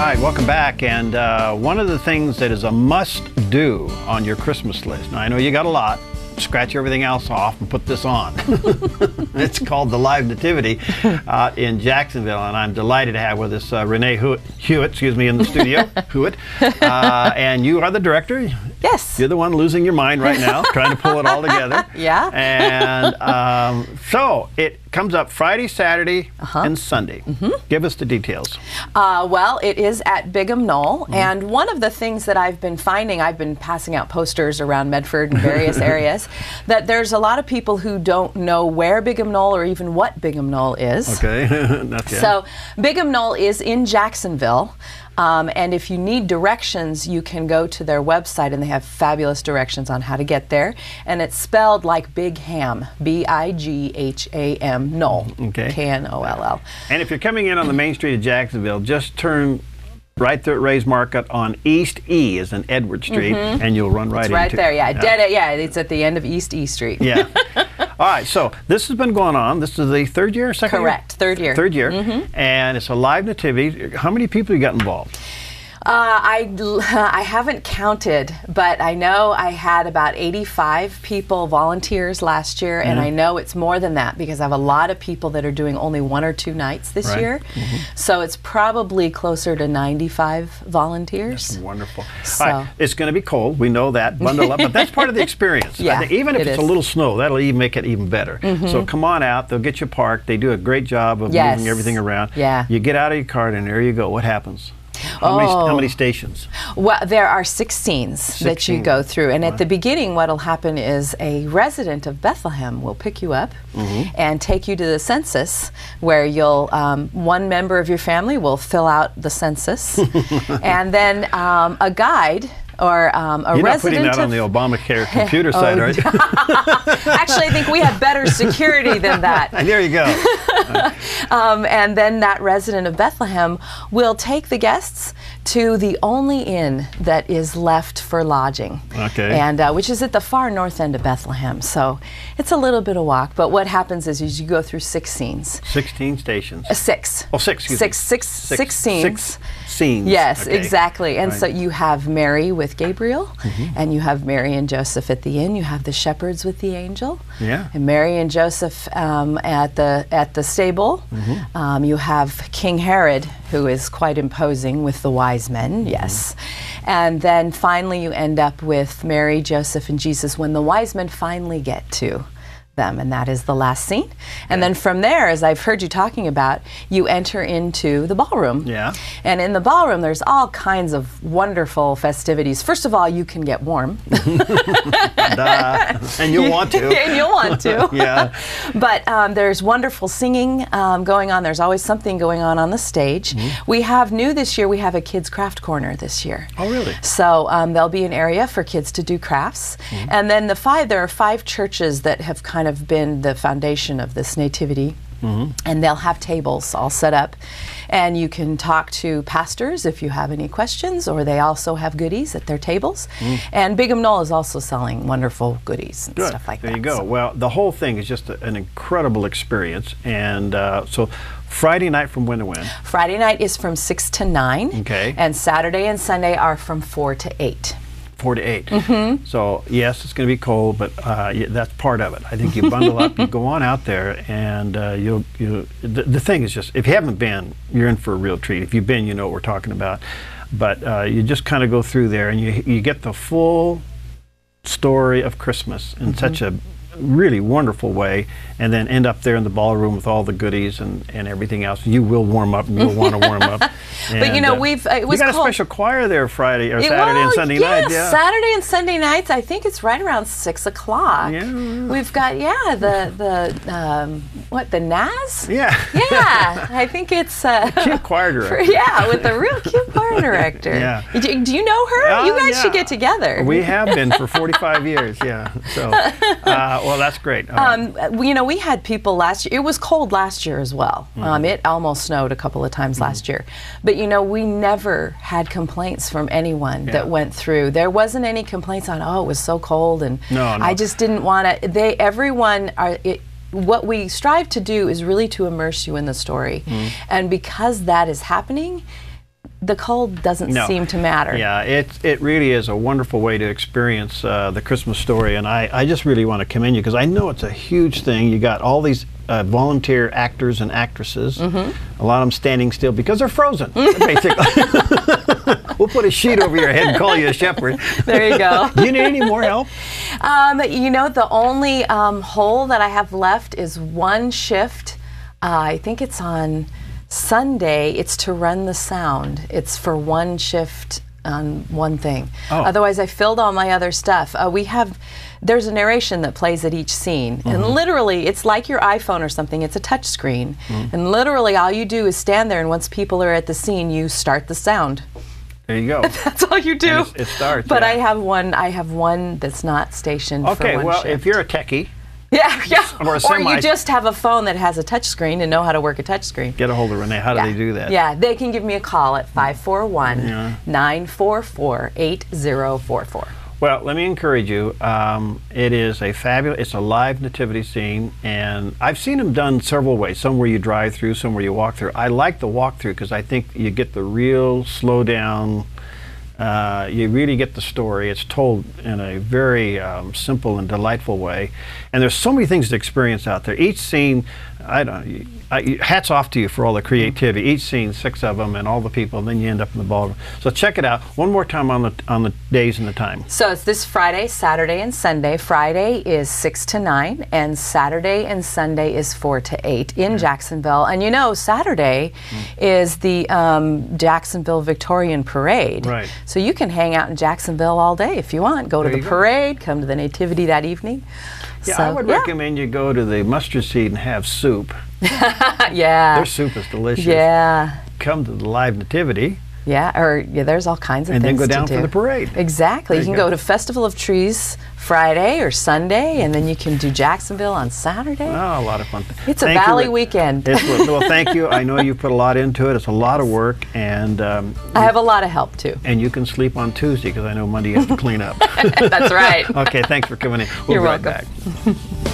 right, welcome back. And one of the things that is a must-do on your Christmas list, now I know you got a lot, scratch everything else off and put this on. It's called the Live Nativity in Jacksonville, and I'm delighted to have with us Renee Hewitt, in the studio. Hewitt. And you are the director. Yes. You're the one losing your mind right now, trying to pull it all together. Yeah. And so it comes up Friday, Saturday, and Sunday. Give us the details. Well, it is at Bigham Knoll, and one of the things that I've been finding, I've been passing out posters around Medford and various areas, that there's a lot of people who don't know where Bigham Knoll or even what Bigham Knoll is. Okay. That's So Bigham Knoll is in Jacksonville. And if you need directions, you can go to their website, and they have fabulous directions on how to get there. And it's spelled like Big Ham, B-I-G-H-A-M, Knoll, okay. K-N-O-L-L. And if you're coming in on the main street of Jacksonville, just turn right there at Ray's Market on East E, as in Edward Street, and you'll run right into it. Right there, yeah. It's at the end of East E Street. Yeah. All right, so this has been going on. This is the third year, second year? Correct, third year. Third year, and it's a live nativity. How many people you got involved? I haven't counted, but I know I had about 85 people, volunteers last year, and I know it's more than that because I have a lot of people that are doing only 1 or 2 nights this year. So it's probably closer to 95 volunteers. That's wonderful. So. All right, it's going to be cold. We know that. Bundle up, but that's part of the experience. Yeah, even if it's a little snow, that'll even make it even better. So come on out. They'll get you parked. They do a great job of moving everything around. Yeah. You get out of your car, and there you go. What happens? How many stations? Well, there are 16 that you go through, and at the beginning what will happen is a resident of Bethlehem will pick you up and take you to the census, where you'll one member of your family will fill out the census, and then a guide or a You're not resident putting that on the Obamacare computer site, are you? Actually, I think we have better security than that. There you go. And then that resident of Bethlehem will take the guests to the only inn that is left for lodging, and which is at the far north end of Bethlehem. So it's a little bit of walk, but what happens is you go through 6 scenes. 16 stations. 6. Oh, 6. Six scenes. 6 scenes. Yes, exactly. And so you have Mary with Gabriel, and you have Mary and Joseph at the inn. You have the shepherds with the angel, and Mary and Joseph at the stable. You have King Herod, who is quite imposing, with the wise men. Yes. And then finally you end up with Mary, Joseph, and Jesus when the wise men finally get to them, and that is the last scene. And then from there, as I've heard you talking about, you enter into the ballroom. Yeah. And in the ballroom, there's all kinds of wonderful festivities. First of all, you can get warm. And you'll want to. And you'll want to. Yeah. But there's wonderful singing going on. There's always something going on the stage. We have new this year, we have a kids craft corner this year. Oh, really? So there'll be an area for kids to do crafts. And then there are 5 churches that have kind of been the foundation of this nativity, and they'll have tables all set up, and you can talk to pastors if you have any questions, or they also have goodies at their tables. And Bigham Knoll is also selling wonderful goodies and stuff like that. There you go. Well, the whole thing is just an incredible experience, and so Friday night from when to when? Friday night is from 6 to 9, and Saturday and Sunday are from 4 to 8. 4 to 8. So yes, it's going to be cold, but that's part of it. I think you bundle up, you go on out there, and the thing is just, if you haven't been, you're in for a real treat. If you've been, you know what we're talking about. But you just kind of go through there, and you get the full story of Christmas in such a really wonderful way, and then end up there in the ballroom with all the goodies and everything else. You will warm up, and you'll want to warm up. But you know, we got a special choir there Friday or Saturday and Sunday night. Yeah, Saturday and Sunday nights. I think it's right around 6 o'clock. Yeah, we've got the NAS. Yeah, I think it's cute choir director. With the real cute choir director. Yeah. Do you know her? You guys should get together. We have been for 45 years. Yeah. So. Well, that's great. You know, we had people last year. It was cold last year as well. It almost snowed a couple of times last year. But you know, we never had complaints from anyone that went through. There wasn't any complaints on, oh, it was so cold, and I just didn't want to. What we strive to do is really to immerse you in the story. And because that is happening, the cold doesn't seem to matter. Yeah, it really is a wonderful way to experience the Christmas story, and I just really want to commend you because I know it's a huge thing. You got all these volunteer actors and actresses, a lot of them standing still because they're frozen, basically. We'll put a sheet over your head and call you a shepherd. There you go. Do you need any more help? You know, the only hole that I have left is one shift. I think it's on Sunday. It's to run the sound. It's for one shift on one thing. Oh. Otherwise, I filled all my other stuff. There's a narration that plays at each scene, and literally, it's like your iPhone or something. It's a touch screen, and literally, all you do is stand there, and once people are at the scene, you start the sound. There you go. That's all you do. And it starts. But I have one that's not stationed for one Okay, well, shift. if you're a techie, or you just have a phone that has a touch screen and know how to work a touch screen. Get a hold of Renee. How do they do that? Yeah, they can give me a call at 541-944-8044. Well, let me encourage you. It is a fabulous, it's a live nativity scene, and I've seen them done several ways. Some where you drive through, some where you walk through. I like the walk through because I think you get the real slow down, you really get the story. It's told in a very simple and delightful way. And there's so many things to experience out there. Each scene, hats off to you for all the creativity. Each scene, 6 of them, and all the people, and then you end up in the ballroom. So check it out one more time on the days and the time. So it's this Friday, Saturday, and Sunday. Friday is 6 to 9, and Saturday and Sunday is 4 to 8 in Jacksonville. And you know, Saturday is the Jacksonville Victorian Parade. Right. So you can hang out in Jacksonville all day if you want. Go to the parade, come to the Nativity that evening. Yeah, I would recommend you go to the Mustard Seed and have soup. Yeah. Their soup is delicious. Yeah. Come to the live nativity. Yeah, there's all kinds of and things to do. And then go down for the parade. Exactly. You can go to Festival of Trees Friday or Sunday, and then you can do Jacksonville on Saturday. Oh, a lot of fun. It's a valley weekend. Well, thank you. I know you've put a lot into it. It's a lot of work, and I have a lot of help too. And you can sleep on Tuesday because I know Monday you have to clean up. That's right. Okay, thanks for coming in. We'll You're be right welcome. back.